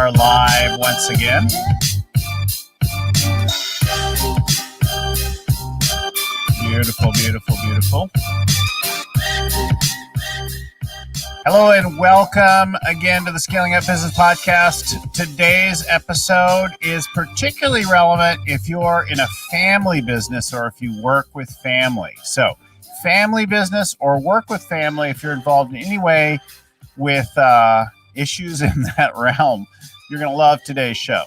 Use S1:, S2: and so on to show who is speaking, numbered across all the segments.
S1: are live once again. Beautiful, beautiful, beautiful. Hello and welcome again to the Scaling Up Business Podcast. Today's episode is particularly relevant if you're in a family business or if you work with family. So, family business or work with family, if you're involved in any way with issues in that realm, you're going to love today's show.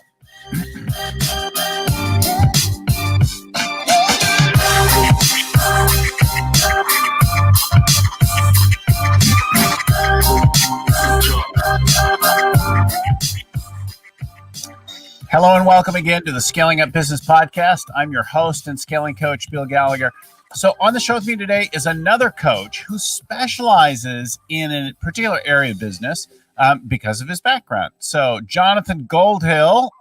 S1: Hello and welcome again to the Scaling Up Business Podcast. I'm your host and scaling coach, Bill Gallagher. So on the show with me today is another coach who specializes in a particular area of business because of his background. So Jonathan Goldhill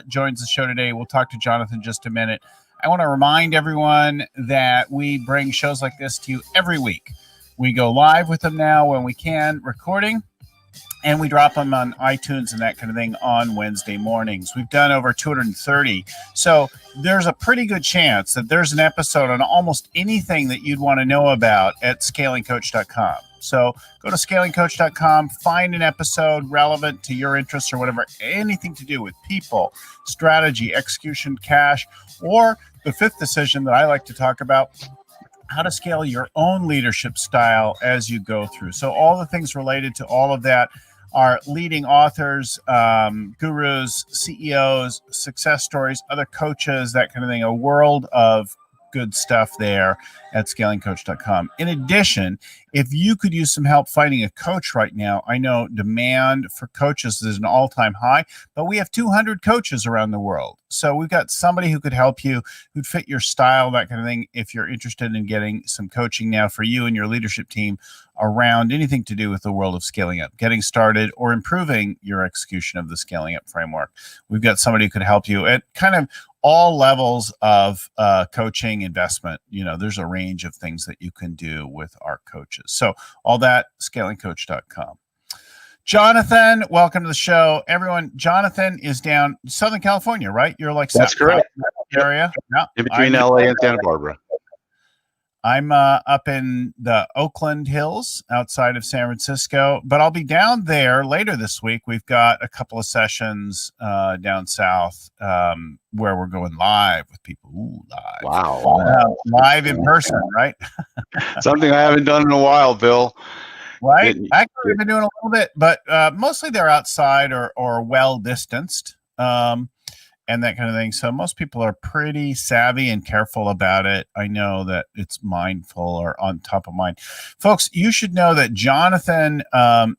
S1: joins the show today. We'll talk to Jonathan in just a minute. I want to remind everyone that we bring shows like this to you every week. We go live with them now when we can, recording. And we drop them on iTunes and that kind of thing on Wednesday mornings. We've done over 230. So there's a pretty good chance that there's an episode on almost anything that you'd want to know about at scalingcoach.com. So go to scalingcoach.com, find an episode relevant to your interests or whatever, anything to do with people, strategy, execution, cash, or the fifth decision that I like to talk about, how to scale your own leadership style as you go through. So all the things related to all of that are leading authors, gurus, CEOs, success stories, other coaches, that kind of thing, a world of good stuff there at scalingcoach.com. In addition, if you could use some help finding a coach right now, I know demand for coaches is an all-time high, but we have 200 coaches around the world. So we've got somebody who could help you, who'd fit your style, that kind of thing, if you're interested in getting some coaching now for you and your leadership team around anything to do with the world of scaling up, getting started, or improving your execution of the scaling up framework. We've got somebody who could help you at kind of all levels of coaching investment. You know, there's a range of things that you can do with our coaches. So all that, scalingcoach.com. Jonathan, welcome to the show. Everyone, Jonathan is down Southern California, right? You're like
S2: That's correct.
S1: Area. Yeah.
S2: In between LA and Santa Barbara.
S1: I'm up in the Oakland Hills outside of San Francisco, but I'll be down there later this week. We've got a couple of sessions down south where we're going live with people. Ooh, live.
S2: Wow.
S1: Live in person, right?
S2: Something I haven't done in a while, Bill.
S1: Right. Actually, we've been doing a little bit, but mostly they're outside or well distanced. And that kind of thing. So most people are pretty savvy and careful about it. I know that it's mindful or on top of mind. Folks, you should know that Jonathan,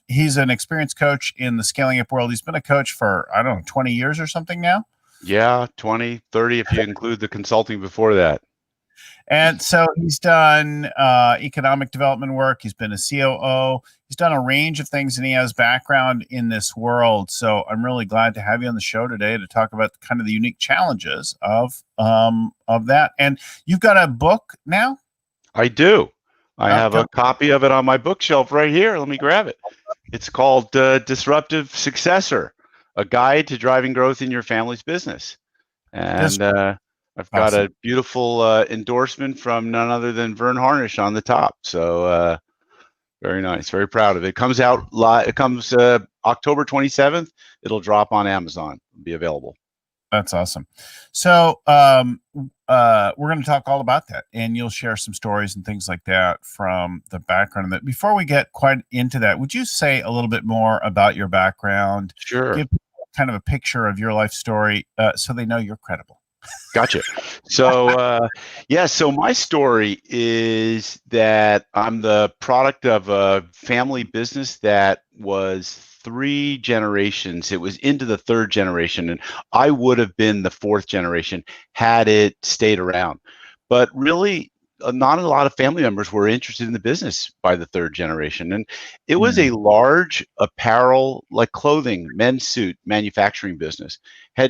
S1: he's an experienced coach in the scaling up world. He's been a coach for, 20 years or something now.
S2: Yeah, 20, 30 if you include the consulting before that.
S1: And so he's done economic development work. He's been a COO. He's done a range of things, and he has background in this world. So I'm really glad to have you on the show today to talk about kind of the unique challenges of that. And you've got a book now?
S2: I do. I have a copy of it on my bookshelf right here. Let me grab it. It's called Disruptive, Successor, a guide to driving growth in your family's business. And I've got a beautiful endorsement from none other than Vern Harnish on the top. So very nice. Very proud of it. It comes out live. It comes October 27th. It'll drop on Amazon. It'll be available.
S1: That's awesome. So we're going to talk all about that, and you'll share some stories and things like that from the background of that. Before we get quite into that, would you say a little bit more about your background?
S2: Sure.
S1: Give kind of a picture of your life story so they know you're credible.
S2: Gotcha. So, so my story is that I'm the product of a family business that was 3 generations. It was into the 3rd generation, and I would have been the 4th generation had it stayed around. But really, not a lot of family members were interested in the business by the 3rd generation. And it was a large apparel, like clothing, men's suit manufacturing business,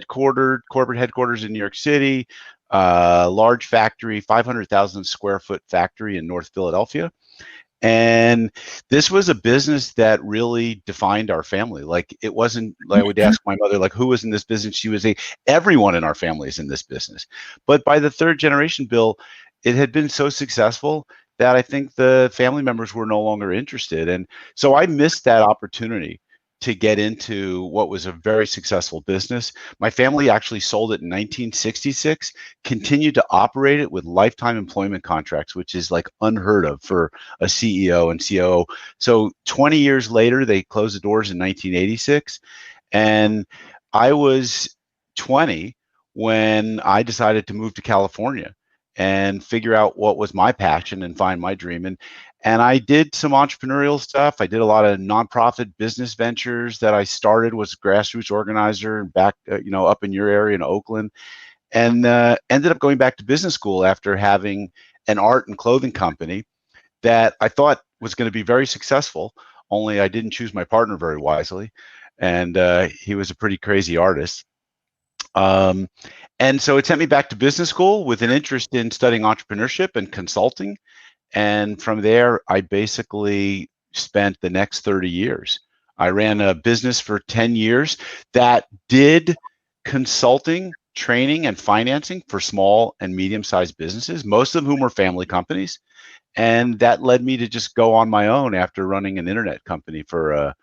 S2: corporate headquarters in New York City, large factory, 500,000 square foot factory in North Philadelphia. And this was a business that really defined our family. Like, it wasn't like I would ask my mother, like, who was in this business? She was everyone in our family is in this business. But by the third generation, Bill, it had been so successful that I think the family members were no longer interested. And so I missed that opportunity to get into what was a very successful business. My family actually sold it in 1966, continued to operate it with lifetime employment contracts, which is like unheard of for a CEO and COO. So 20 years later, they closed the doors in 1986. And I was 20 when I decided to move to California and figure out what was my passion and find my dream. And I did some entrepreneurial stuff. I did a lot of nonprofit business ventures that I started, was a grassroots organizer back, up in your area in Oakland, and ended up going back to business school after having an art and clothing company that I thought was going to be very successful. Only I didn't choose my partner very wisely, and he was a pretty crazy artist. And so it sent me back to business school with an interest in studying entrepreneurship and consulting. And from there, I basically spent the next 30 years. I ran a business for 10 years that did consulting, training, and financing for small and medium-sized businesses, most of whom were family companies. And that led me to just go on my own after running an internet company for a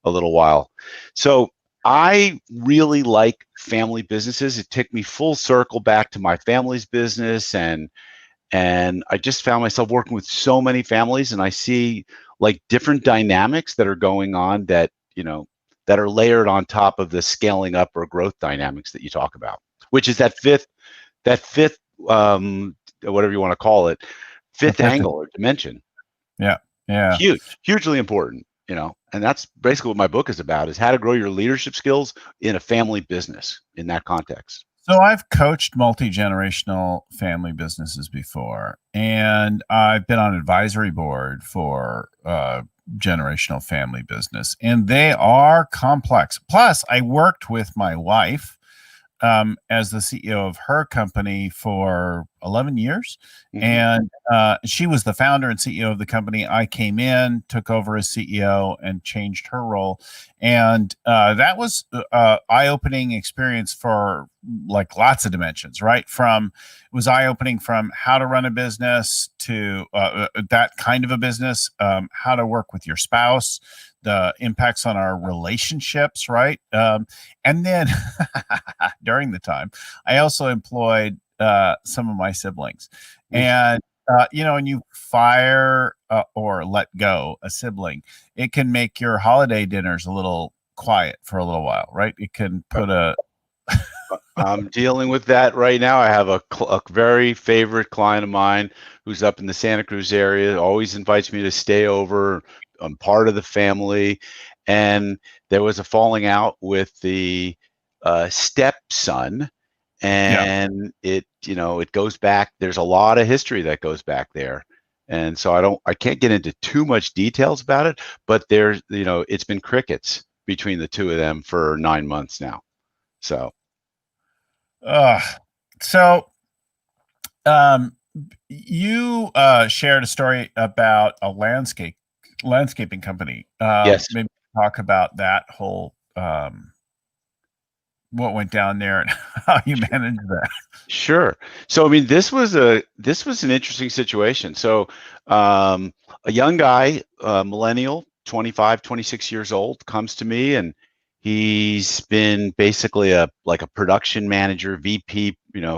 S2: little while. So I really like family businesses. It took me full circle back to my family's business, and I just found myself working with so many families, and I see like different dynamics that are going on that, that are layered on top of the scaling up or growth dynamics that you talk about, which is that fifth, whatever you want to call it, fifth angle or dimension.
S1: Yeah. Yeah.
S2: Hugely important, and that's basically what my book is about, is how to grow your leadership skills in a family business in that context.
S1: So I've coached multi-generational family businesses before, and I've been on advisory board for generational family business, and they are complex. Plus, I worked with my wife as the CEO of her company for 11 years. Mm-hmm. And she was the founder and CEO of the company. I came in, took over as CEO, and changed her role. And that was eye-opening experience for like lots of dimensions, right? It was eye-opening from how to run a business to that kind of a business, how to work with your spouse, the impacts on our relationships, right? And then during the time, I also employed some of my siblings. And, when you fire or let go a sibling, it can make your holiday dinners a little quiet for a little while, right? It can put
S2: I'm dealing with that right now. I have a very favorite client of mine who's up in the Santa Cruz area, always invites me to stay over. I'm part of the family. And there was a falling out with the stepson. And it goes back. There's a lot of history that goes back there. And so I can't get into too much details about it, but there's, it's been crickets between the two of them for 9 months now. So.
S1: You shared a story about a landscaping company.
S2: Yes.
S1: Maybe talk about that whole, what went down there and how you managed that.
S2: Sure. So, I mean, this was an interesting situation. So, a young guy, millennial, 25, 26 years old, comes to me, and he's been basically a production manager, VP,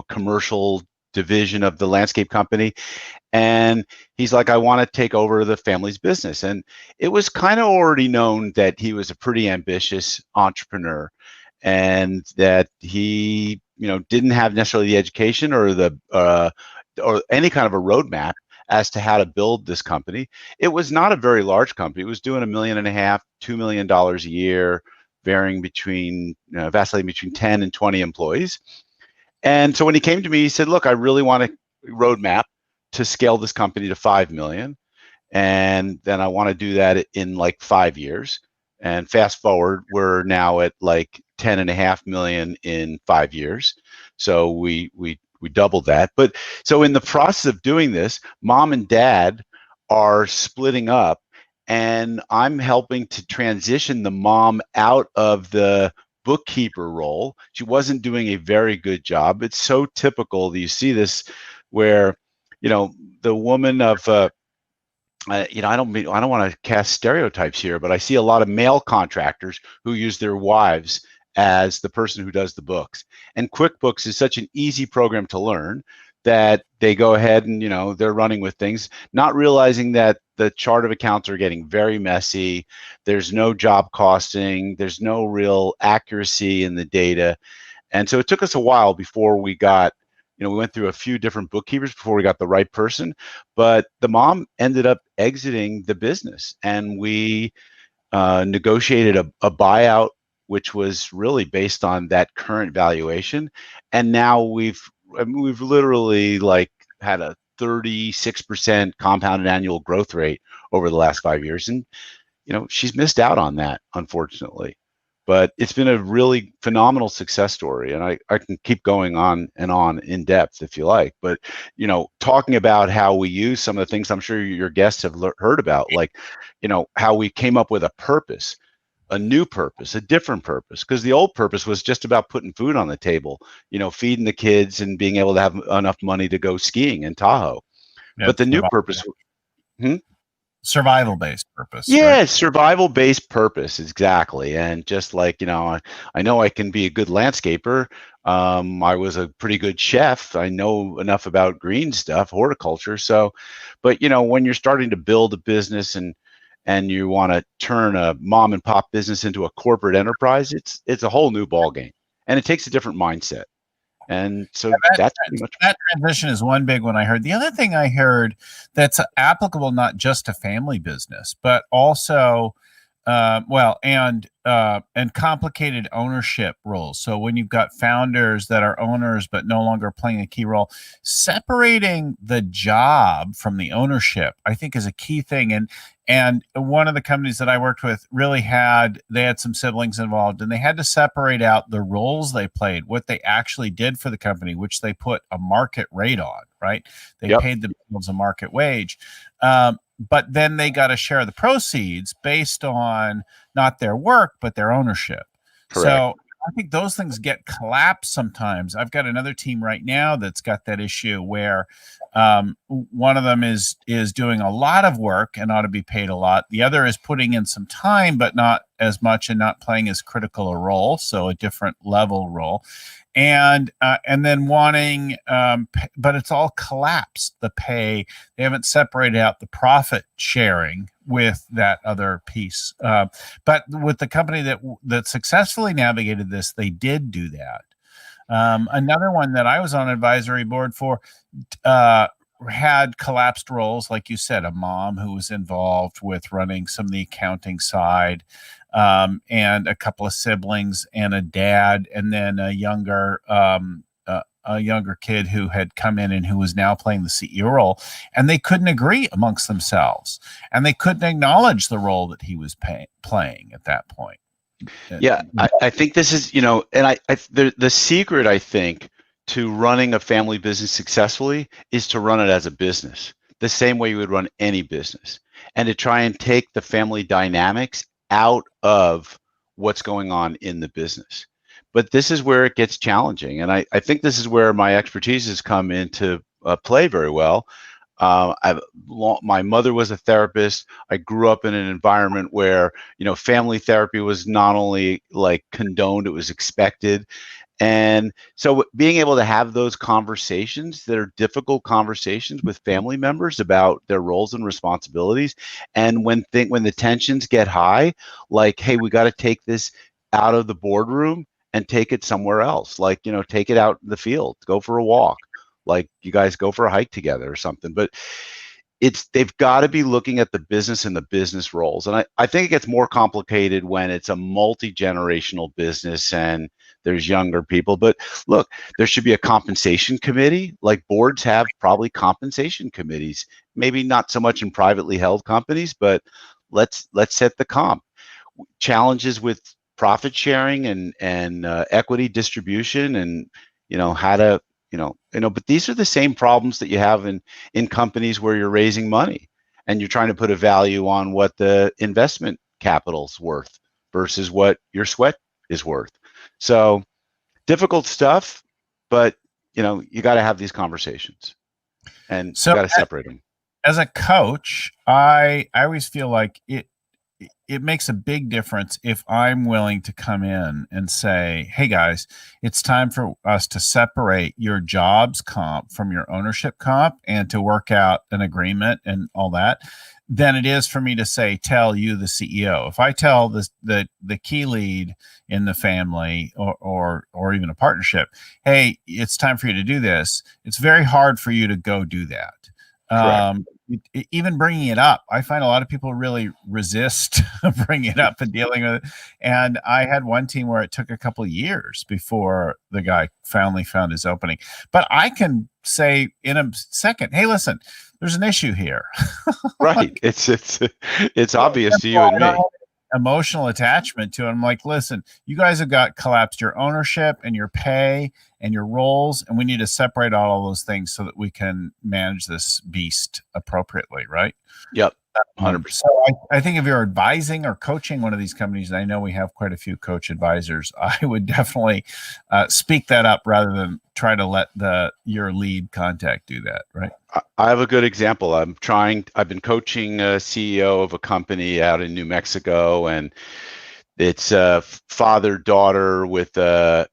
S2: commercial division of the landscape company. And he's like, I want to take over the family's business. And it was kind of already known that he was a pretty ambitious entrepreneur, and that he, didn't have necessarily the education or or any kind of a roadmap as to how to build this company. It was not a very large company. It was doing $1.5 million, $2 million a year, varying between, vacillating between 10 and 20 employees. And so when he came to me, he said, look, I really want a roadmap to scale this company to 5 million. And then I want to do that in like 5 years. And fast forward, we're now at like 10.5 million in 5 years. So we doubled that. But so in the process of doing this, mom and dad are splitting up, and I'm helping to transition the mom out of the bookkeeper role. She wasn't doing a very good job. It's so typical that you see this where, the woman of I don't want to cast stereotypes here, but I see a lot of male contractors who use their wives as the person who does the books. And QuickBooks is such an easy program to learn that they go ahead and they're running with things, not realizing that the chart of accounts are getting very messy. There's no job costing. There's no real accuracy in the data. And so it took us a while before we got, we went through a few different bookkeepers before we got the right person, but the mom ended up exiting the business, and we negotiated a buyout, which was really based on that current valuation. And now we've literally had a 36% compounded annual growth rate over the last 5 years. And, she's missed out on that, unfortunately. But it's been a really phenomenal success story, and I can keep going on and on in depth if you like. But talking about how we use some of the things I'm sure your guests have heard about, like how we came up with a purpose, a new purpose, a different purpose, because the old purpose was just about putting food on the table, feeding the kids and being able to have enough money to go skiing in Tahoe.
S1: Yeah,
S2: but the new purpose.
S1: Survival-based purpose.
S2: Yeah,
S1: right?
S2: survival-based purpose, exactly. And just like, I know I can be a good landscaper. I was a pretty good chef. I know enough about green stuff, horticulture. So, but when you're starting to build a business and you want to turn a mom and pop business into a corporate enterprise, it's a whole new ballgame, and it takes a different mindset. And so that's pretty much
S1: that transition is one big one I heard. The other thing I heard that's applicable not just to family business, but also and complicated ownership roles. So when you've got founders that are owners but no longer playing a key role, separating the job from the ownership, I think, is a key thing. And one of the companies that I worked with they had some siblings involved, and they had to separate out the roles they played, what they actually did for the company, which they put a market rate on, right? They paid themselves a market wage. But then they got to share the proceeds based on not their work, but their ownership.
S2: correct.
S1: So I think those things get collapsed sometimes. I've got another team right now that's got that issue where one of them is doing a lot of work and ought to be paid a lot. The other is putting in some time, but not as much, and not playing as critical a role, so a different level role. And then wanting, but it's all collapsed. The pay, they haven't separated out the profit sharing with that other piece. But with the company that successfully navigated this, they did do that. Another one that I was on advisory board for had collapsed roles, like you said, a mom who was involved with running some of the accounting side, and a couple of siblings and a dad, and then a younger kid who had come in and who was now playing the CEO role, and they couldn't agree amongst themselves, and they couldn't acknowledge the role that he was playing at that point.
S2: Yeah, I think this is, and the secret, I think, to running a family business successfully is to run it as a business, the same way you would run any business, and to try and take the family dynamics out of what's going on in the business. But this is where it gets challenging, and I think this is where my expertise has come into play very well. My mother was a therapist. I grew up in an environment where, family therapy was not only like condoned, it was expected. And so being able to have those conversations that are difficult conversations with family members about their roles and responsibilities, and when the tensions get high, like, hey, we got to take this out of the boardroom and take it somewhere else, like, take it out in the field, go for a walk, like you guys go for a hike together or something. But they've got to be looking at the business and the business roles. And I think it gets more complicated when it's a multi-generational business and there's younger people. But look, there should be a compensation committee, like boards have probably compensation committees, maybe not so much in privately held companies, but let's set the comp. Challenges with profit sharing and equity distribution, and how to but these are the same problems that you have in companies where you're raising money. and you're trying to put a value on what the investment capital's worth versus what your sweat is worth. So difficult stuff, but you got to have these conversations, and you
S1: So
S2: got to separate them.
S1: as a coach, I always feel like it makes a big difference if I'm willing to come in and say, hey guys, it's time for us to separate your jobs comp from your ownership comp and to work out an agreement and all that, than it is for me to say, tell you, the CEO. If I tell the key lead in the family or even a partnership, hey, it's time for you to do this, it's very hard for you to go do that. Even bringing it up, I find a lot of people really resist bringing it up and dealing with it. And I had one team where it took a couple of years before the guy finally found his opening. But I can say in a second, hey, listen, there's an issue here.
S2: Right. It's obvious to you and me.
S1: Emotional attachment to it. I'm like, listen, you guys have collapsed your ownership and your pay and your roles, and we need to separate all those things so that we can manage this beast appropriately, right?
S2: Yep, 100%.
S1: So I think if you're advising or coaching one of these companies, and I know we have quite a few coach advisors, I would definitely speak that up rather than try to let your lead contact do that, right?
S2: I have a good example. I've been coaching a CEO of a company out in New Mexico, and it's a father-daughter with a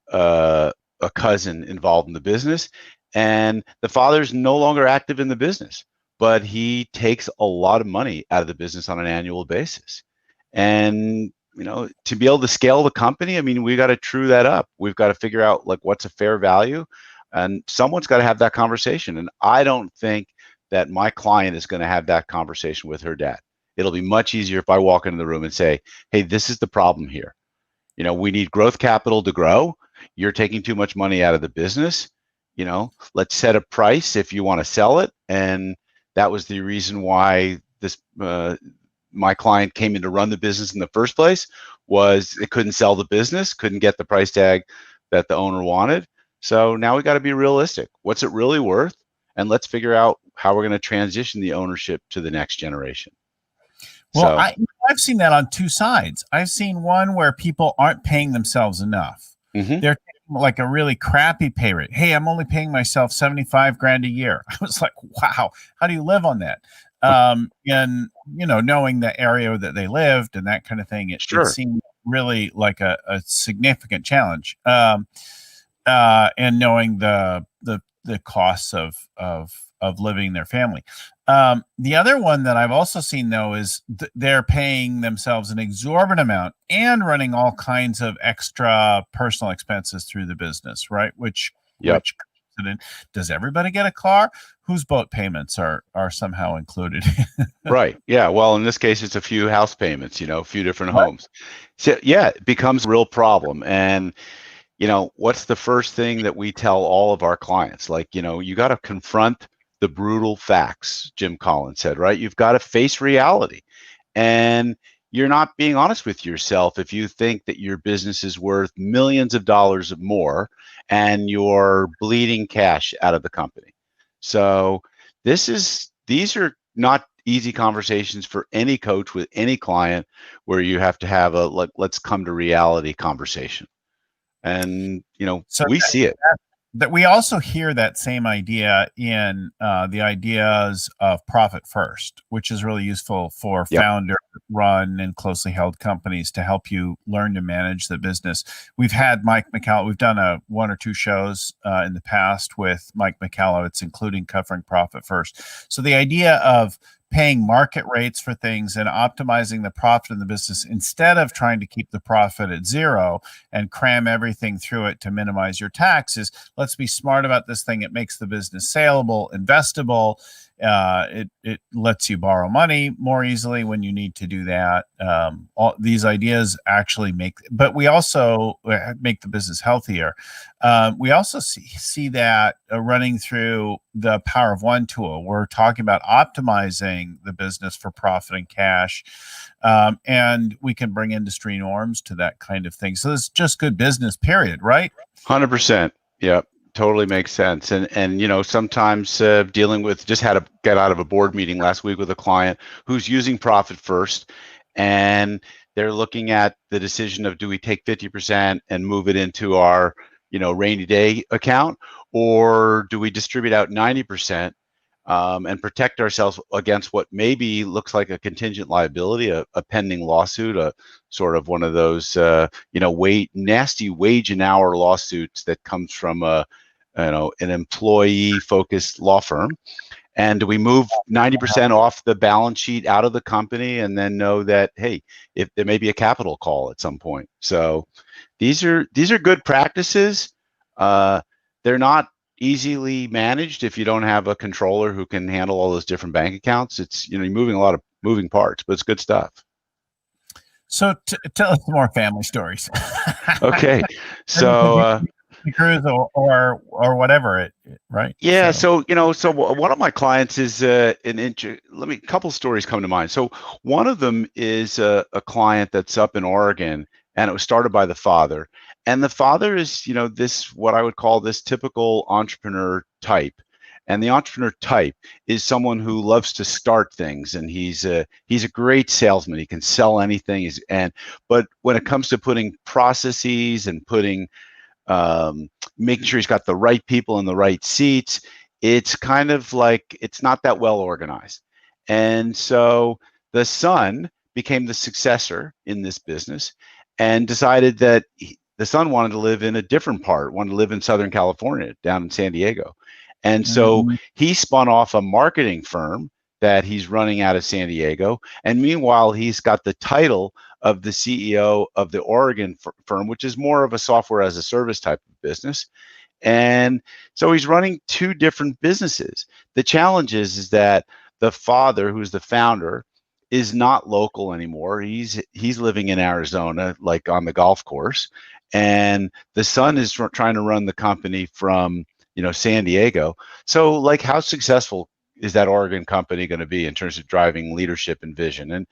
S2: cousin involved in the business, and the father's no longer active in the business, but he takes a lot of money out of the business on an annual basis. And to be able to scale the company, I mean, we got to true that up. We've got to figure out like what's a fair value, and someone's got to have that conversation. And I don't think that my client is going to have that conversation with her dad. It'll be much easier if I walk into the room and say, hey, this is the problem here. We need growth capital to grow. You're taking too much money out of the business. Let's set a price if you want to sell it. And that was the reason why my client came in to run the business in the first place, was it couldn't sell the business, couldn't get the price tag that the owner wanted. So now we got to be realistic. What's it really worth? And let's figure out how we're going to transition the ownership to the next generation.
S1: Well, I've seen that on two sides. I've seen one where people aren't paying themselves enough. Mm-hmm. They're taking like a really crappy pay rate. Hey, I'm only paying myself $75,000 a year. I was like, wow, how do you live on that? And knowing the area that they lived and that kind of thing, it seemed really like a significant challenge. And knowing the costs of living their family. The other one that I've also seen, though, is they're paying themselves an exorbitant amount and running all kinds of extra personal expenses through the business, right? Which does everybody get a car? Whose boat payments are somehow included?
S2: Right. Yeah. Well, in this case, it's a few house payments, a few different homes. So yeah, it becomes a real problem. And what's the first thing that we tell all of our clients? Like, you got to confront the brutal facts, Jim Collins said, right? You've got to face reality. And you're not being honest with yourself if you think that your business is worth millions of dollars more and you're bleeding cash out of the company. So these are not easy conversations for any coach with any client, where you have to have a let's come to reality conversation. And we see it.
S1: That we also hear that same idea in the ideas of profit first, which is really useful for founder-run and closely held companies to help you learn to manage the business. We've had Mike McCallow. We've done one or two shows in the past with Mike McCallow. It's including covering profit first. So the idea of paying market rates for things and optimizing the profit in the business instead of trying to keep the profit at zero and cram everything through it to minimize your taxes. Let's be smart about this thing. It makes the business saleable, investable. It lets you borrow money more easily when you need to do that. All these ideas actually but we also make the business healthier. We also see that running through the Power of One tool. We're talking about optimizing the business for profit and cash. And we can bring industry norms to that kind of thing. So it's just good business, period, right?
S2: 100%. Yeah. totally makes sense. And sometimes dealing with, just had to get out of a board meeting last week with a client who's using profit first, and they're looking at the decision of, do we take 50% and move it into our rainy day account, or do we distribute out 90% and protect ourselves against what maybe looks like a contingent liability, a pending lawsuit, a sort of one of those nasty wage and hour lawsuits that comes from an employee focused law firm. And do we move 90% off the balance sheet out of the company, and then know that, hey, if there may be a capital call at some point? So these are good practices. They're not easily managed if you don't have a controller who can handle all those different bank accounts. It's you're moving a lot of moving parts, but it's good stuff.
S1: So tell us some more family stories.
S2: Okay, so
S1: cruise or whatever right?
S2: Yeah, so one of my clients is a couple stories come to mind. So one of them is a client that's up in Oregon, and it was started by the father. And the father is, this, what I would call this typical entrepreneur type. And the entrepreneur type is someone who loves to start things, and he's a great salesman. He can sell anything. But when it comes to putting processes and putting making sure he's got the right people in the right seats, it's kind of like it's not that well organized. And so the son became the successor in this business, and decided that the son wanted to live in a different part, wanted to live in Southern California, down in San Diego. And so he spun off a marketing firm that he's running out of San Diego. And meanwhile, he's got the title of the CEO of the Oregon firm, which is more of a software as a service type of business. And so he's running two different businesses. The challenge is that the father, who's the founder, is not local anymore. He's living in Arizona, like on the golf course. And the son is trying to run the company from, San Diego. So, like, how successful is that Oregon company going to be in terms of driving leadership and vision? And,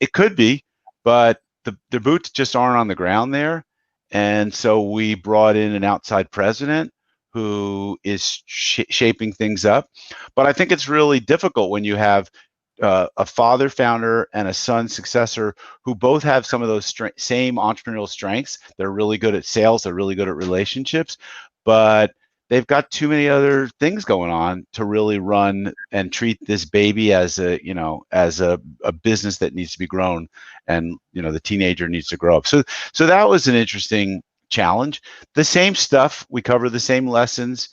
S2: it could be, but the boots just aren't on the ground there. And so we brought in an outside president who is shaping things up. But I think it's really difficult when you have a father founder and a son successor who both have some of those same entrepreneurial strengths. They're really good at sales. They're really good at relationships, but they've got too many other things going on to really run and treat this baby as a business that needs to be grown, and the teenager needs to grow up. So that was an interesting challenge. The same stuff, we cover the same lessons,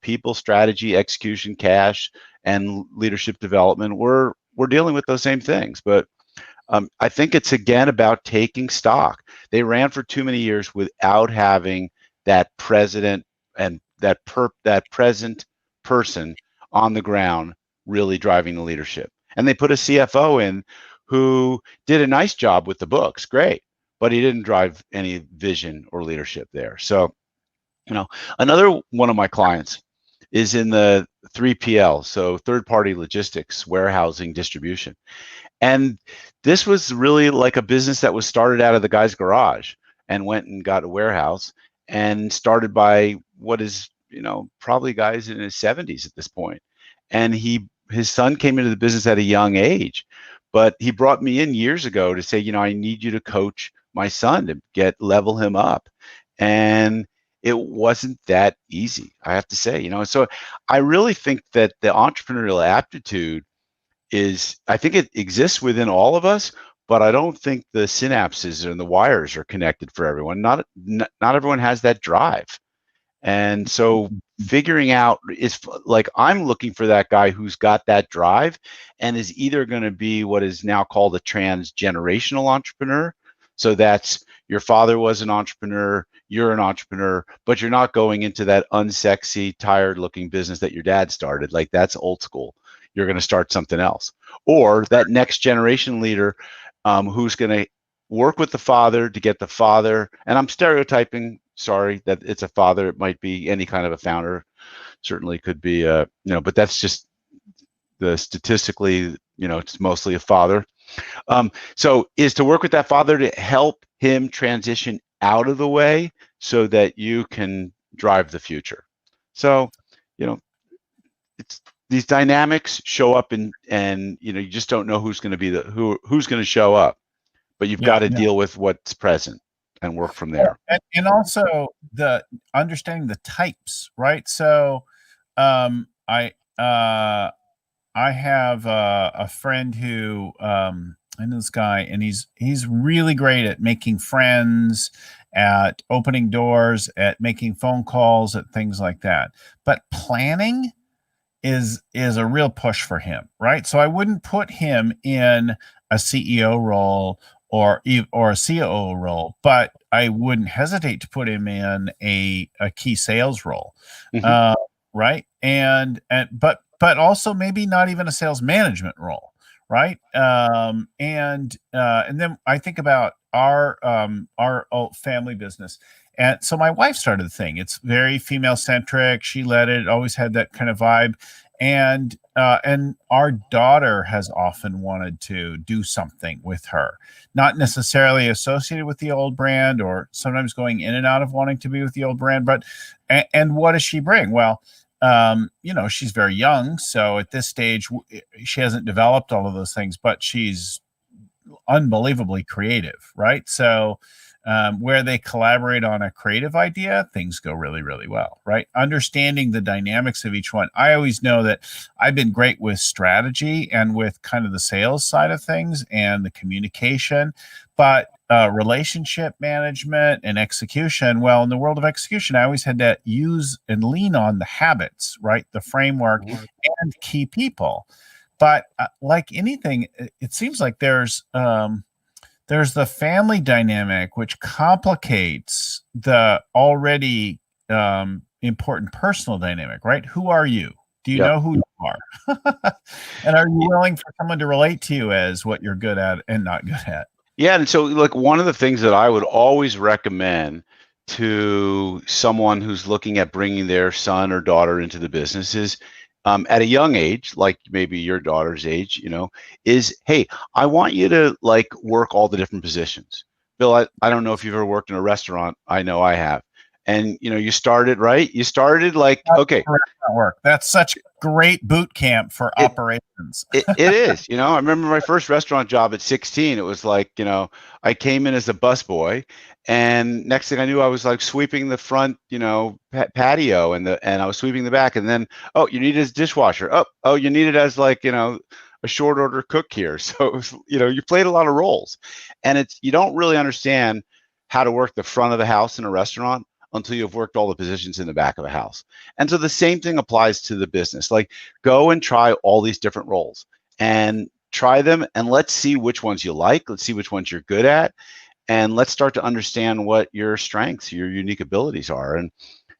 S2: people, strategy, execution, cash, and leadership development. We're dealing with those same things, but I think it's again about taking stock. They ran for too many years without having that president and that present person on the ground really driving the leadership. And they put a CFO in who did a nice job with the books, great, but he didn't drive any vision or leadership there. So, another one of my clients is in the 3PL, so third-party logistics, warehousing, distribution. And this was really like a business that was started out of the guy's garage and went and got a warehouse, and started by what is, probably guys in his 70s at this point. And his son came into the business at a young age, but he brought me in years ago to say, I need you to coach my son to level him up. And it wasn't that easy, I have to say, so I really think that the entrepreneurial aptitude I think it exists within all of us, but I don't think the synapses and the wires are connected for everyone. Not everyone has that drive. And so figuring out is like, I'm looking for that guy who's got that drive and is either going to be what is now called a transgenerational entrepreneur. So that's your father was an entrepreneur, you're an entrepreneur, but you're not going into that unsexy, tired looking business that your dad started. Like, that's old school. You're going to start something else. Or that next generation leader who's going to work with the father to get the father, and I'm stereotyping, sorry, that it's a father. It might be any kind of a founder. Certainly could be, but that's just statistically, it's mostly a father. So is to work with that father to help him transition out of the way so that you can drive the future. So, you know, it's these dynamics show up and you just don't know who's going to be who's going to show up, but you've got
S1: Yeah.
S2: to deal with what's present and work from
S1: Well,
S2: there.
S1: and also the understanding the types, right? So, um, I uh, I have a friend who I know this guy, and he's really great at making friends, at opening doors, at making phone calls, at things like that. But planning is a real push for him, right? So I wouldn't put him in a CEO role or a COO role, but I wouldn't hesitate to put him in a key sales role,
S2: Mm-hmm.
S1: right? But also maybe not even a sales management role, right? And then I think about our family business. And so my wife started the thing. It's very female centric. She led it. Always had that kind of vibe, and our daughter has often wanted to do something with her, not necessarily associated with the old brand, or sometimes going in and out of wanting to be with the old brand. But and what does she bring? Well, she's very young, so at this stage she hasn't developed all of those things, but she's unbelievably creative, right? So where they collaborate on a creative idea, things go really, really well, right? Understanding the dynamics of each one. I always know that I've been great with strategy and with kind of the sales side of things and the communication, but relationship management and execution. Well, in the world of execution, I always had to use and lean on the habits, right? The framework and key people. But like anything, it seems like there's the family dynamic, which complicates the already important personal dynamic, right? Who are you? Do you
S2: Yep.
S1: know who you are? And are you willing for someone to relate to you as what you're good at and not good at?
S2: Yeah, and so like one of the things that I would always recommend to someone who's looking at bringing their son or daughter into the business is at a young age, like maybe your daughter's age, is, hey, I want you to like work all the different positions. Bill, I don't know if you've ever worked in a restaurant. I know I have. And you started, right? You started like, okay,
S1: Work. That's such great boot camp for operations.
S2: It is. I remember my first restaurant job at 16. It was like, I came in as a busboy, and next thing I knew, I was like sweeping the front, patio, and I was sweeping the back, and then, oh, you need as dishwasher. Oh, you need it as like, a short order cook here. So it was, you played a lot of roles, and you don't really understand how to work the front of the house in a restaurant until you've worked all the positions in the back of the house. And so the same thing applies to the business. Like, go and try all these different roles and try them, and let's see which ones you like. Let's see which ones you're good at, and let's start to understand what your strengths, your unique abilities are. And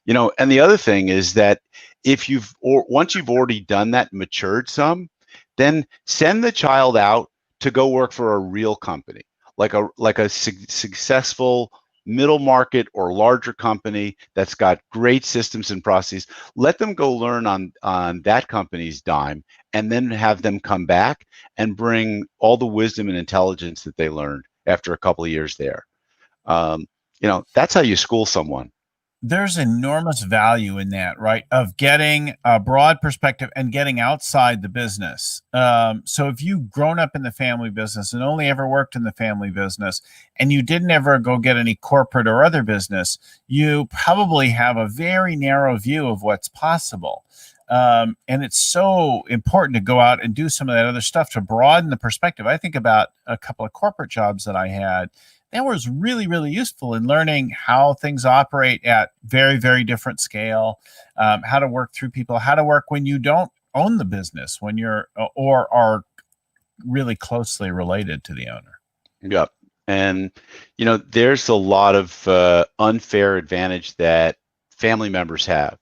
S2: and the other thing is that once you've already done that, matured some, then send the child out to go work for a real company, like a successful middle market or larger company that's got great systems and processes. Let them go learn on that company's dime, and then have them come back and bring all the wisdom and intelligence that they learned after a couple of years there. That's how you school someone.
S1: There's enormous value in that, right? Of getting a broad perspective and getting outside the business. So if you've grown up in the family business and only ever worked in the family business, and you didn't ever go get any corporate or other business, you probably have a very narrow view of what's possible. And it's so important to go out and do some of that other stuff to broaden the perspective. I think about a couple of corporate jobs that I had. That was really, really useful in learning how things operate at very, very different scale, how to work through people, how to work when you don't own the business, when you're or are really closely related to the owner.
S2: Yep. And, there's a lot of unfair advantage that family members have.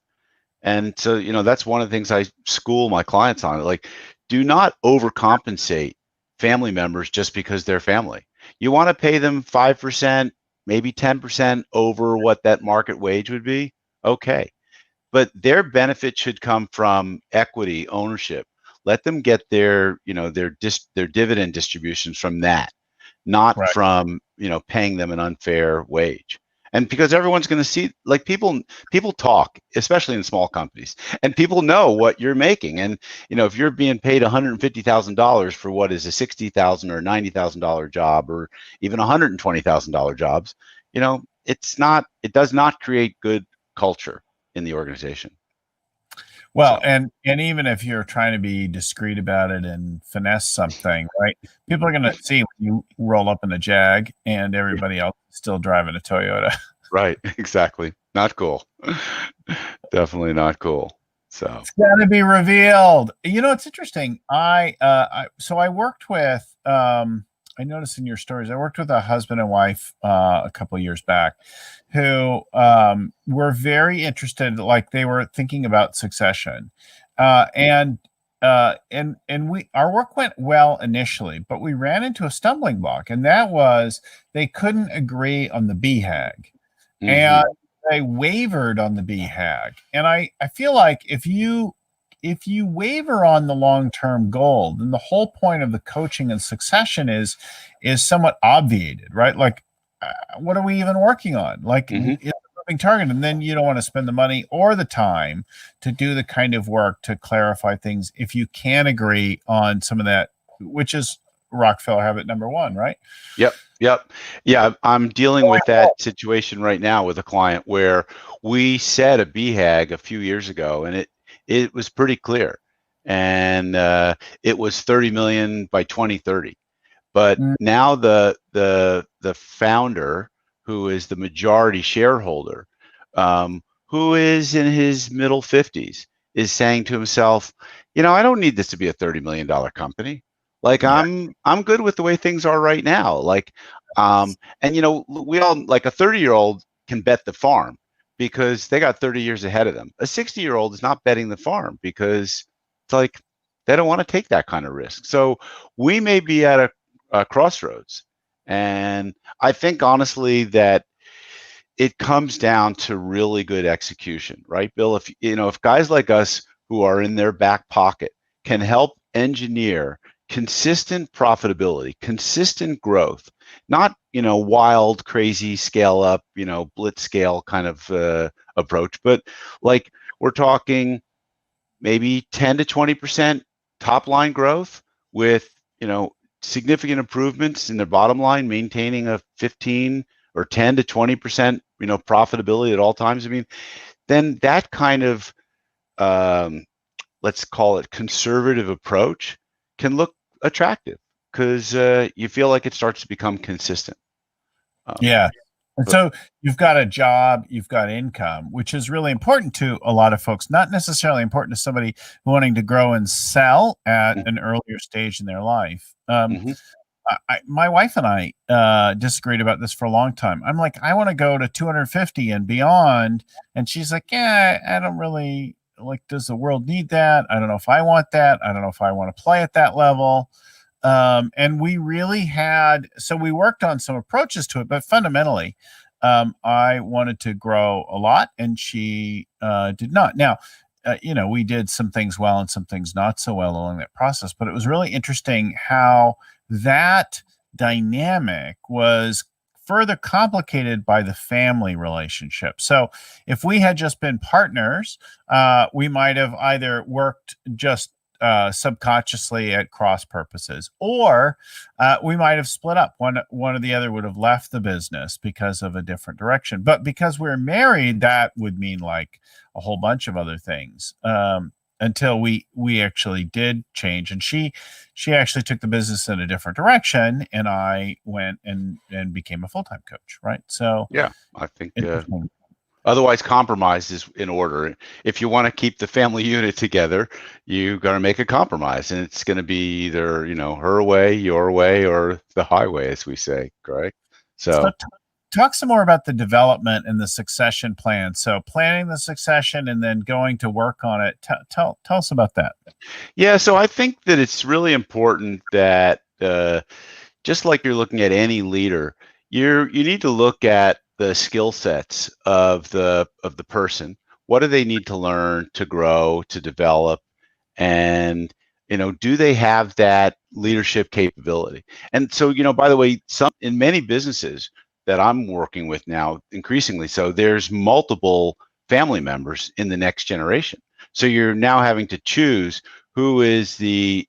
S2: And so, that's one of the things I school my clients on. Like, do not overcompensate family members just because they're family. You want to pay them 5%, maybe 10% over what that market wage would be. Okay. But their benefit should come from equity ownership. Let them get their dividend distributions from that, not
S1: Right.
S2: from, paying them an unfair wage. And because everyone's going to see, like, people talk, especially in small companies, and people know what you're making. And if you're being paid $150,000 for what is a $60,000 or $90,000 job, or even $120,000 jobs, it does not create good culture in the organization.
S1: Well, and even if you're trying to be discreet about it and finesse something, right? People are going to see when you roll up in a Jag and everybody else is still driving a Toyota.
S2: Right, exactly. Not cool. Definitely not cool. So
S1: it's got to be revealed. It's interesting. I worked with. I noticed in your stories, I worked with a husband and wife a couple of years back, who were very interested. Like, they were thinking about succession, and our work went well initially, but we ran into a stumbling block, and that was they couldn't agree on the BHAG. And they wavered on the BHAG. And I feel like if you waver on the long-term goal, then the whole point of the coaching and succession is somewhat obviated, right? Like, what are we even working on? Like, it's a moving target, and then you don't want to spend the money or the time to do the kind of work to clarify things if you can agree on some of that, which is Rockefeller habit number one, right?
S2: Yep. Yeah, I'm dealing with that situation right now with a client where we set a BHAG a few years ago, and it was pretty clear, and it was 30 million by 2030. But now the founder, who is the majority shareholder, who is in his middle 50s, is saying to himself, I don't need this to be a $30 million company. Like, I'm good with the way things are right now. Like, and we all, like, a 30-year-old can bet the farm because they got 30 years ahead of them. A 60-year-old is not betting the farm because it's like they don't want to take that kind of risk. So we may be at a crossroads, and I think honestly that it comes down to really good execution, right, Bill? If guys like us who are in their back pocket can help engineer consistent profitability, consistent growth, not wild, crazy scale up, blitz scale kind of approach, but like we're talking maybe 10 to 20% top line growth with significant improvements in their bottom line, maintaining a 15 or 10 to 20% profitability at all times. I mean, then that kind of let's call it conservative approach can look attractive because you feel like it starts to become consistent.
S1: Yeah. And so you've got a job, you've got income, which is really important to a lot of folks, not necessarily important to somebody wanting to grow and sell at an earlier stage in their life. My wife and I disagreed about this for a long time. I'm like, I want to go to 250 and beyond. And she's like, yeah, I don't really, like, does the world need that? I don't know if I want that. I don't know if I want to play at that level. And we really we worked on some approaches to it, but fundamentally, I wanted to grow a lot and she did not. Now, we did some things well and some things not so well along that process, but it was really interesting how that dynamic was further complicated by the family relationship. So if we had just been partners, we might have either worked just subconsciously at cross purposes, or we might have split up. One or the other would have left the business because of a different direction. But because we're married, that would mean like a whole bunch of other things until we actually did change. And she actually took the business in a different direction, and I went and became a full-time coach. Right. So
S2: yeah, I think otherwise compromise is in order. If you want to keep the family unit together, you got to make a compromise, and it's going to be either her way, your way, or the highway, as we say. Correct. So
S1: talk some more about the development and the succession plan. So planning the succession and then going to work on it. Tell us about that.
S2: Yeah, so I think that it's really important that just like you're looking at any leader, you need to look at the skill sets of the person. What do they need to learn, to grow, to develop, and do they have that leadership capability? And so by the way, in many businesses, that I'm working with now, increasingly so, there's multiple family members in the next generation. So you're now having to choose who is the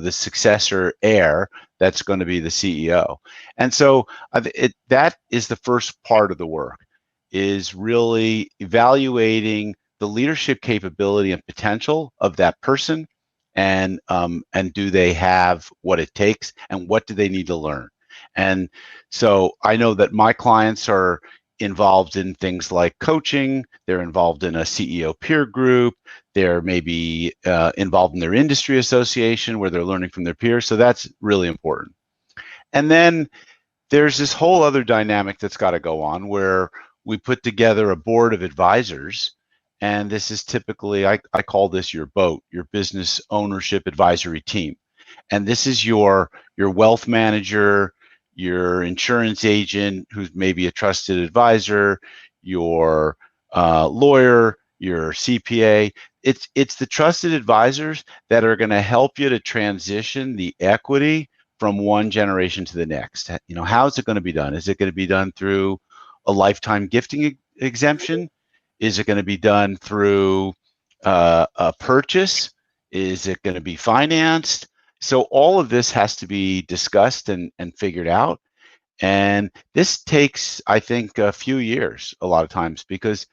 S2: successor heir that's going to be the CEO. And so that is the first part of the work, is really evaluating the leadership capability and potential of that person, and do they have what it takes, and what do they need to learn. And so I know that my clients are involved in things like coaching, they're involved in a CEO peer group, they're maybe involved in their industry association where they're learning from their peers. So that's really important. And then there's this whole other dynamic that's got to go on, where we put together a board of advisors. And this is typically, I call this your BOAT, your business ownership advisory team. And this is your wealth manager, your insurance agent, who's maybe a trusted advisor, your lawyer, your CPA. It's the trusted advisors that are going to help you to transition the equity from one generation to the next. How is it going to be done? Is it going to be done through a lifetime gifting exemption? Is it going to be done through a purchase? Is it going to be financed? So all of this has to be discussed and figured out. And this takes, I think, a few years a lot of times, because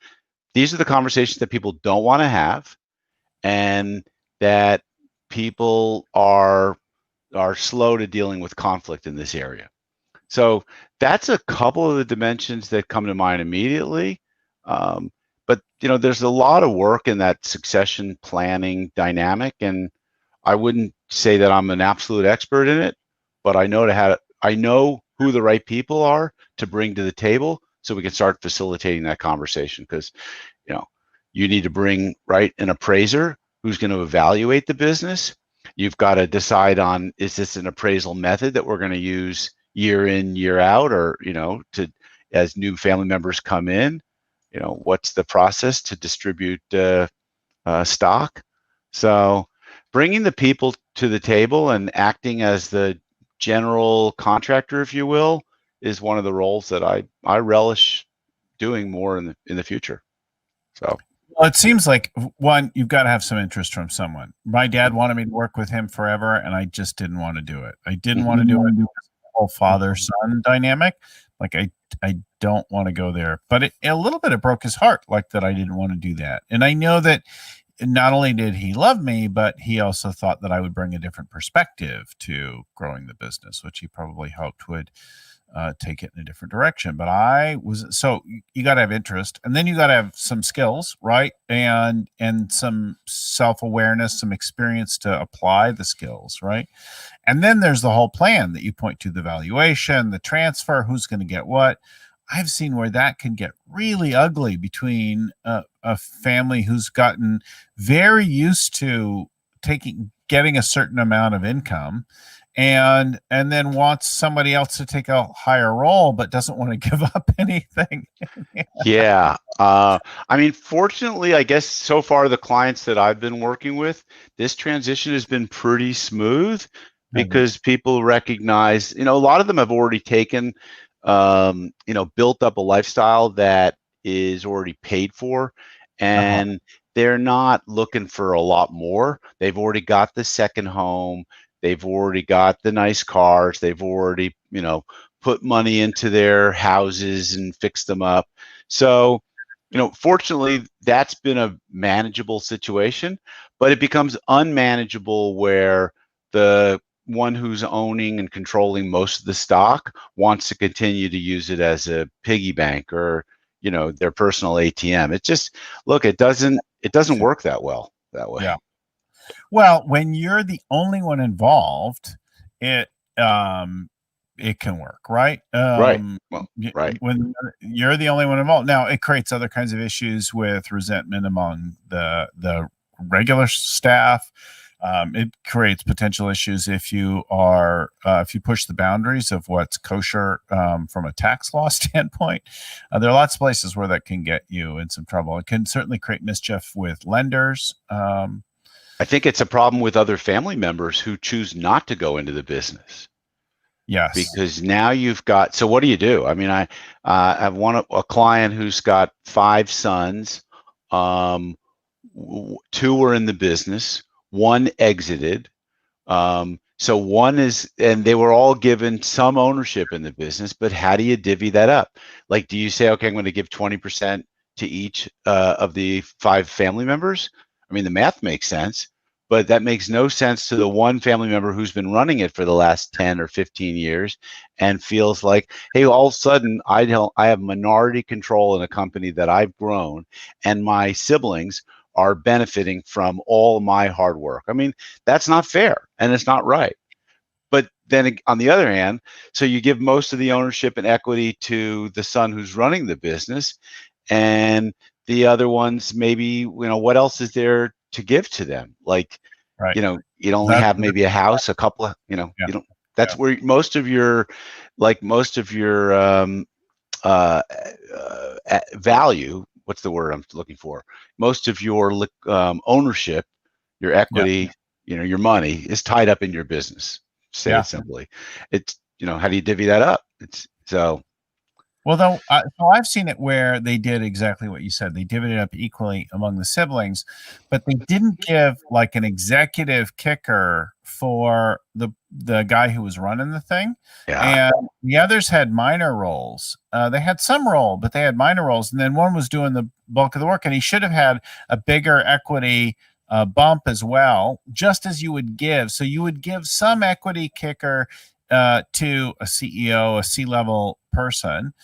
S2: these are the conversations that people don't want to have, and that people are slow to dealing with conflict in this area. So that's a couple of the dimensions that come to mind immediately. But there's a lot of work in that succession planning dynamic, and I wouldn't say that I'm an absolute expert in it, but I know who the right people are to bring to the table, so we can start facilitating that conversation. Because you need to bring an appraiser who's going to evaluate the business. You've got to decide on, is this an appraisal method that we're going to use year in, year out, or as new family members come in, what's the process to distribute stock. So bringing the people to the table and acting as the general contractor, if you will, is one of the roles that I relish doing more in the future. So.
S1: Well, it seems like, one, you've got to have some interest from someone. My dad wanted me to work with him forever, and I just didn't want to do it. I didn't want to do it because of the whole father-son dynamic. Like, I don't want to go there. But a little bit, it broke his heart, like that I didn't want to do that. And I know that not only did he love me, but he also thought that I would bring a different perspective to growing the business, which he probably hoped would take it in a different direction. But so you got to have interest, and then you got to have some skills, right? And some self-awareness, some experience to apply the skills, right? And then there's the whole plan that you point to, the valuation, the transfer, who's going to get what. I've seen where that can get really ugly between a family who's gotten very used to getting a certain amount of income, and then wants somebody else to take a higher role, but doesn't want to give up anything.
S2: Yeah. Fortunately, I guess so far the clients that I've been working with, this transition has been pretty smooth, because people recognize, a lot of them have already taken, built up a lifestyle that is already paid for, and they're not looking for a lot more. They've already got the second home. They've already got the nice cars. They've already, put money into their houses and fixed them up. So, fortunately, that's been a manageable situation, but it becomes unmanageable where the one who's owning and controlling most of the stock wants to continue to use it as a piggy bank, or, their personal ATM. It just, it doesn't work that well that way.
S1: Yeah. Well, when you're the only one involved, it can work, right?
S2: Right. Well, right.
S1: When you're the only one involved, now it creates other kinds of issues with resentment among the regular staff. It creates potential issues if you push the boundaries of what's kosher from a tax law standpoint. There are lots of places where that can get you in some trouble. It can certainly create mischief with lenders.
S2: I think it's a problem with other family members who choose not to go into the business.
S1: Yes.
S2: because now you've got. So what do you do? I mean, I have a client who's got 5 sons. Um, 2 were in the business. 1 exited. So one is, and they were all given some ownership in the business, but how do you divvy that up? Like, do you say, okay, I'm going to give 20% to each of the 5 family members? I mean, the math makes sense, but that makes no sense to the one family member who's been running it for the last 10 or 15 years and feels like, hey, all of a sudden I have minority control in a company that I've grown, and my siblings are benefiting from all my hard work. I mean, that's not fair and it's not right. But then on the other hand, so you give most of the ownership and equity to the son who's running the business, and the other ones, maybe, what else is there to give to them? Like,
S1: Right.
S2: you'd only
S1: That's
S2: have maybe a house, a couple of,
S1: yeah.
S2: you don't, that's where most of your, uh, value, what's the word I'm looking for? Most of your ownership, your
S1: Yeah.
S2: equity, your money is tied up in your business. Say
S1: Yeah.
S2: it simply. It's, how do you divvy that up? It's so.
S1: Well, though, so I've seen it where they did exactly what you said. They divvied it up equally among the siblings, but they didn't give like an executive kicker for the guy who was running the thing.
S2: Yeah.
S1: And the others had minor roles. They had some role, but they had minor roles. And then one was doing the bulk of the work, and he should have had a bigger equity bump as well, just as you would give. So you would give some equity kicker to a CEO, a C-level person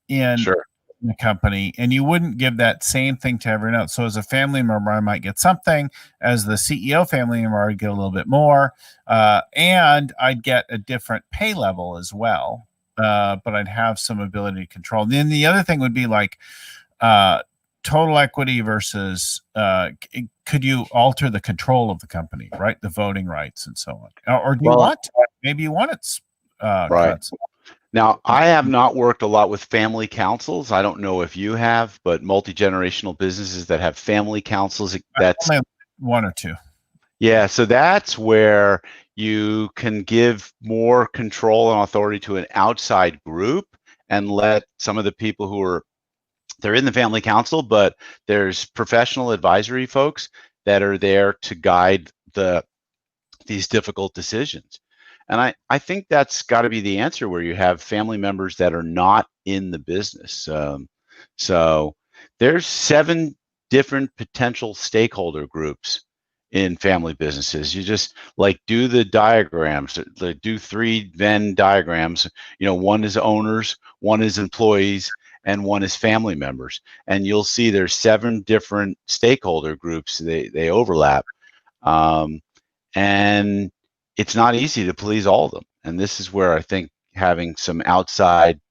S1: in
S2: Sure.
S1: the company, and you wouldn't give that same thing to everyone else. So as a family member, I might get something. As the CEO family member, I'd get a little bit more, and I'd get a different pay level as well. But I'd have some ability to control. Then the other thing would be like uh, total equity versus could you alter the control of the company, right? The voting rights and so on, or do you
S2: Well,
S1: want to? Maybe you want its
S2: right.
S1: cuts.
S2: Now, I have not worked a lot with family councils. I don't know if you have, but multi-generational businesses that have family councils, that's,
S1: Only one or two.
S2: yeah, so that's where you can give more control and authority to an outside group and let some of the people they're in the family council, but there's professional advisory folks that are there to guide these difficult decisions. And I think that's got to be the answer, where you have family members that are not in the business. So there's 7 different potential stakeholder groups in family businesses. You just like do the diagrams, do 3 Venn diagrams. One is owners, one is employees, and one is family members. And you'll see there's 7 different stakeholder groups. They overlap. And it's not easy to please all of them. And this is where I think having some outside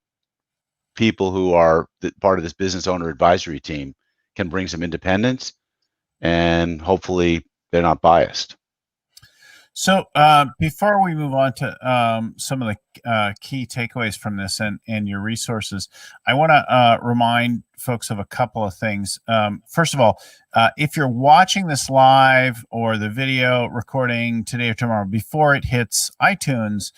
S2: people who are part of this business owner advisory team can bring some independence, and hopefully they're not biased.
S1: So before we move on to some of the key takeaways from this and your resources, I want to remind folks of a couple of things. First of all, if you're watching this live or the video recording today or tomorrow before it hits iTunes,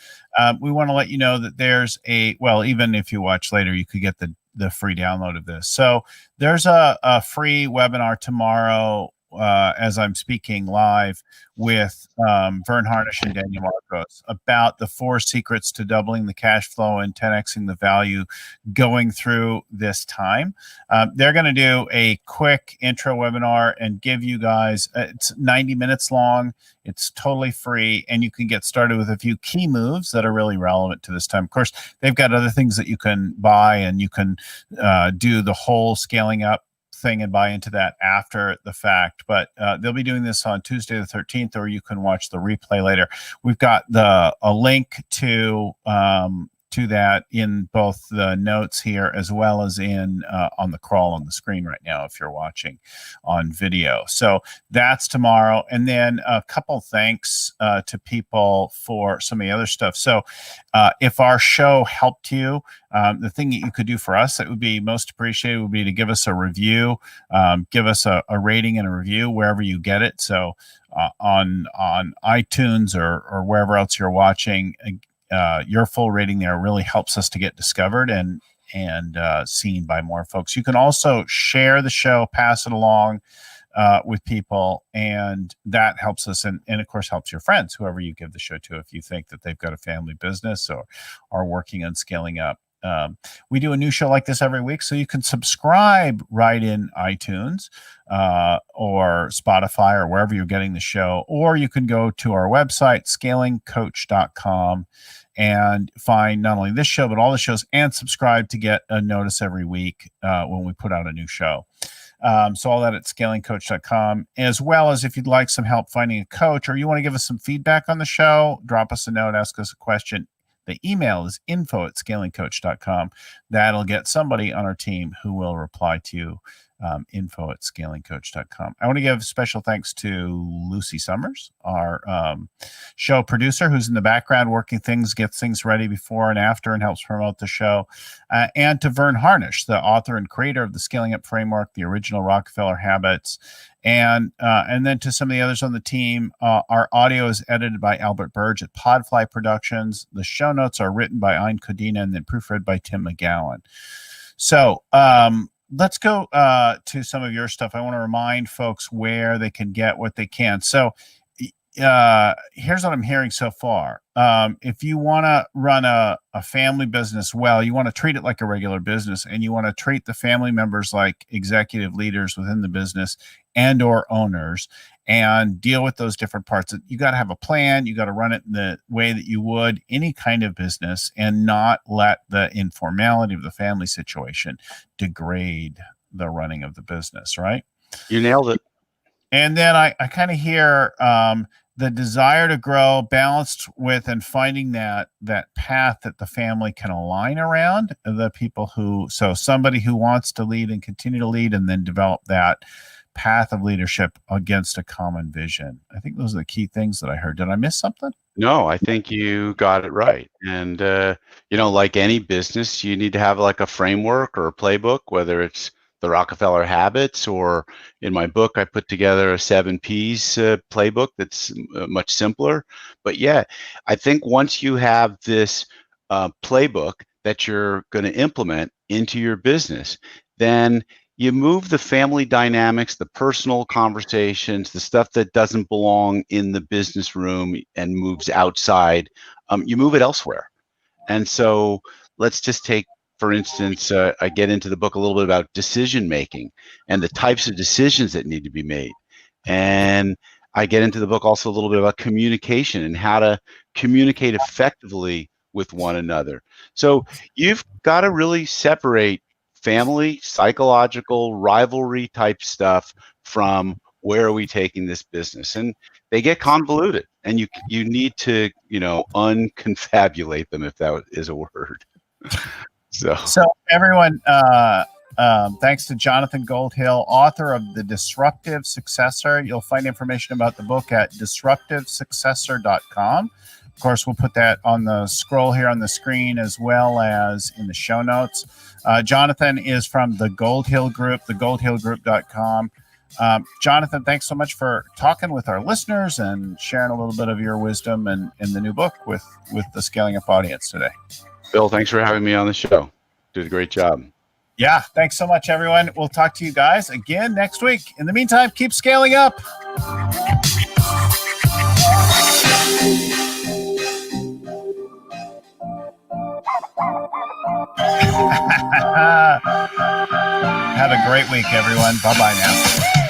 S1: we want to let you know that there's even if you watch later, you could get the free download of this. So there's a free webinar tomorrow as I'm speaking live with Vern Harnish and Daniel Marcos about the 4 secrets to doubling the cash flow and 10xing the value going through this time. They're going to do a quick intro webinar and give you guys, it's 90 minutes long. It's totally free, and you can get started with a few key moves that are really relevant to this time. Of course, they've got other things that you can buy, and you can do the whole scaling up thing and buy into that after the fact, but they'll be doing this on Tuesday the 13th, or you can watch the replay later. We've got a link to that in both the notes here as well as in on the crawl on the screen right now if you're watching on video. So that's tomorrow. And then a couple thanks to people for some of the other stuff. So if our show helped you, the thing that you could do for us that would be most appreciated would be to give us a review, give us a rating and a review wherever you get it. So on iTunes or wherever else you're watching, your full rating there really helps us to get discovered and seen by more folks. You can also share the show, pass it along with people, and that helps us, and of course helps your friends, whoever you give the show to, if you think that they've got a family business or are working on scaling up. We do a new show like this every week, so you can subscribe right in iTunes or Spotify or wherever you're getting the show, or you can go to our website, scalingcoach.com, and find not only this show, but all the shows, and subscribe to get a notice every week when we put out a new show. So all that at scalingcoach.com, as well as if you'd like some help finding a coach, or you want to give us some feedback on the show, drop us a note, ask us a question. The email is info@scalingcoach.com. That'll get somebody on our team who will reply to you. Info@scalingcoach.com. I want to give special thanks to Lucy Summers, our show producer, who's in the background working things, gets things ready before and after, and helps promote the show. And to Vern Harnish, the author and creator of the Scaling Up Framework, the original Rockefeller Habits. And then to some of the others on the team. Our audio is edited by Albert Burge at Podfly Productions. The show notes are written by Ayn Codina and then proofread by Tim McGowan. So let's go to some of your stuff. I want to remind folks where they can get what they can. So here's what I'm hearing so far. If you want to run a family business well, you want to treat it like a regular business, and you want to treat the family members like executive leaders within the business and or owners, and deal with those different parts. You got to have a plan. You got to run it in the way that you would any kind of business, and not let the informality of the family situation degrade the running of the business, right?
S2: You nailed it.
S1: And then I kind of hear the desire to grow balanced with and finding that path that the family can align around, the people who, so somebody who wants to lead and continue to lead, and then develop that path of leadership against a common vision. I think those are the key things that I heard. Did I miss something?
S2: No, I think you got it right. And, like any business, you need to have like a framework or a playbook, whether it's the Rockefeller Habits, or in my book, I put together a 7 Ps playbook that's much simpler. But yeah, I think once you have this playbook that you're going to implement into your business, then you move the family dynamics, the personal conversations, the stuff that doesn't belong in the business room and moves outside, you move it elsewhere. And so let's just take, for instance, I get into the book a little bit about decision making and the types of decisions that need to be made. And I get into the book also a little bit about communication and how to communicate effectively with one another. So you've got to really separate family, psychological, rivalry type stuff from where are we taking this business. And they get convoluted, and you need to, unconfabulate them, if that is a word. So
S1: everyone, thanks to Jonathan Goldhill, author of The Disruptive Successor. You'll find information about the book at disruptivesuccessor.com. Of course, we'll put that on the scroll here on the screen, as well as in the show notes. Jonathan is from the Goldhill Group, thegoldhillgroup.com. Jonathan, thanks so much for talking with our listeners and sharing a little bit of your wisdom and in the new book with the Scaling Up audience today.
S2: Bill, thanks for having me on the show. Did a great job.
S1: Yeah, thanks so much, everyone. We'll talk to you guys again next week. In the meantime, keep scaling up. Have a great week, everyone. Bye-bye now.